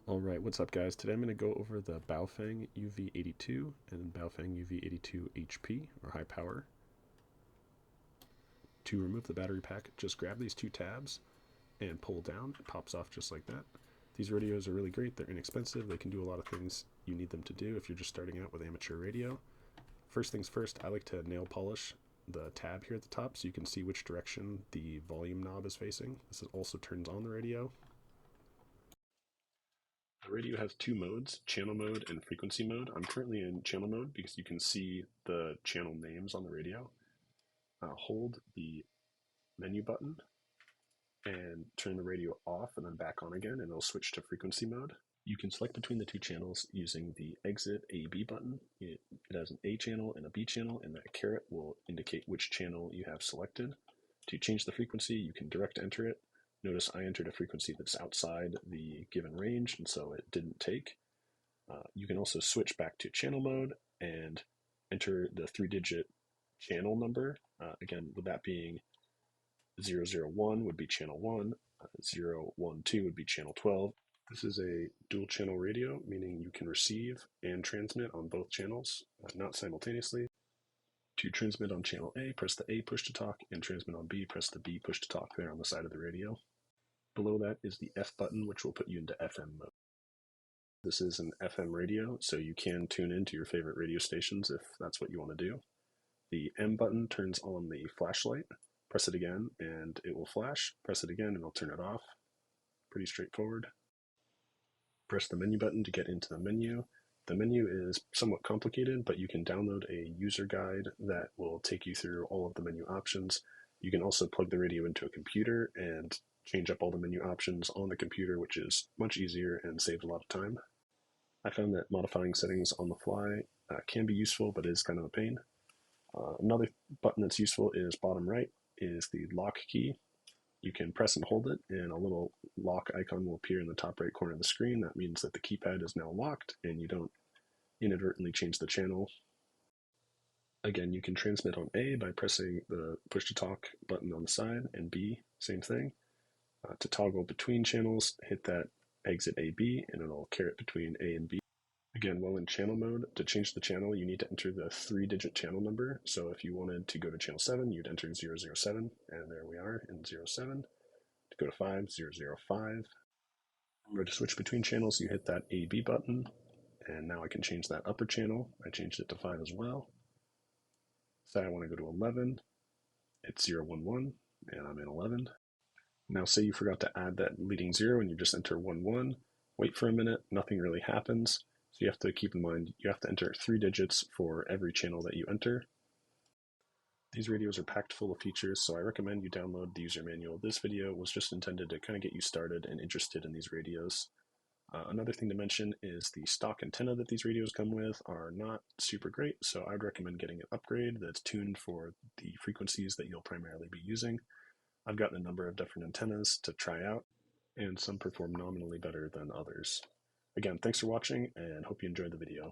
Alright, what's up guys? Today I'm going to go over the Baofeng UV-82 and Baofeng UV-82 HP, or high power. To remove the battery pack, just grab these two tabs and pull down. It pops off just like that. These radios are really great. They're inexpensive. They can do a lot of things you need them to do if you're just starting out with amateur radio. First things first, I like to nail polish the tab here at the top so you can see which direction the volume knob is facing. This also turns on the radio. The radio has two modes, channel mode and frequency mode. I'm currently in channel mode because you can see the channel names on the radio. Hold the menu button and turn the radio off and then back on again, and it'll switch to frequency mode. You can select between the two channels using the exit A-B button. It has an A channel and a B channel, and that caret will indicate which channel you have selected. To change the frequency, you can direct enter it. Notice I entered a frequency that's outside the given range, and so it didn't take. You can also switch back to channel mode and enter the 3-digit channel number. Again, with that being 001 would be channel 1, 012 would be channel 12. This is a dual channel radio, meaning you can receive and transmit on both channels, not simultaneously. To transmit on channel A, press the A push to talk, and transmit on B, press the B push to talk there on the side of the radio. Below that is the F button, which will put you into FM mode. This is an FM radio, so you can tune into your favorite radio stations if that's what you want to do. The M button turns on the flashlight. Press it again and it will flash. Press it again and it'll turn it off. Pretty straightforward. Press the menu button to get into the menu. The menu is somewhat complicated, but you can download a user guide that will take you through all of the menu options. You can also plug the radio into a computer and change up all the menu options on the computer, which is much easier and saves a lot of time. I found that modifying settings on the fly can be useful, but is kind of a pain. Another button that's useful is bottom right, is the lock key. You can press and hold it, and a little lock icon will appear in the top right corner of the screen. That means that the keypad is now locked, and you don't inadvertently change the channel. Again, you can transmit on A by pressing the push to talk button on the side, and B, same thing. To toggle between channels, hit that exit AB, and it'll caret between A and B. Again, while in channel mode, to change the channel, you need to enter the 3-digit channel number. So if you wanted to go to channel 7, you'd enter 007, and there we are in 07. To go to 5, 005. Remember to switch between channels, you hit that AB button, and now I can change that upper channel. I changed it to 5 as well. Say I want to go to 11, it's 011, and I'm in 11. Now say you forgot to add that leading 0 and you just enter 11, wait for a minute, nothing really happens. So you have to keep in mind, you have to enter 3 digits for every channel that you enter. These radios are packed full of features, so I recommend you download the user manual. This video was just intended to kind of get you started and interested in these radios. Another thing to mention is the stock antenna that these radios come with are not super great, so I'd recommend getting an upgrade that's tuned for the frequencies that you'll primarily be using. I've gotten a number of different antennas to try out, and some perform nominally better than others. Again, thanks for watching, and hope you enjoyed the video.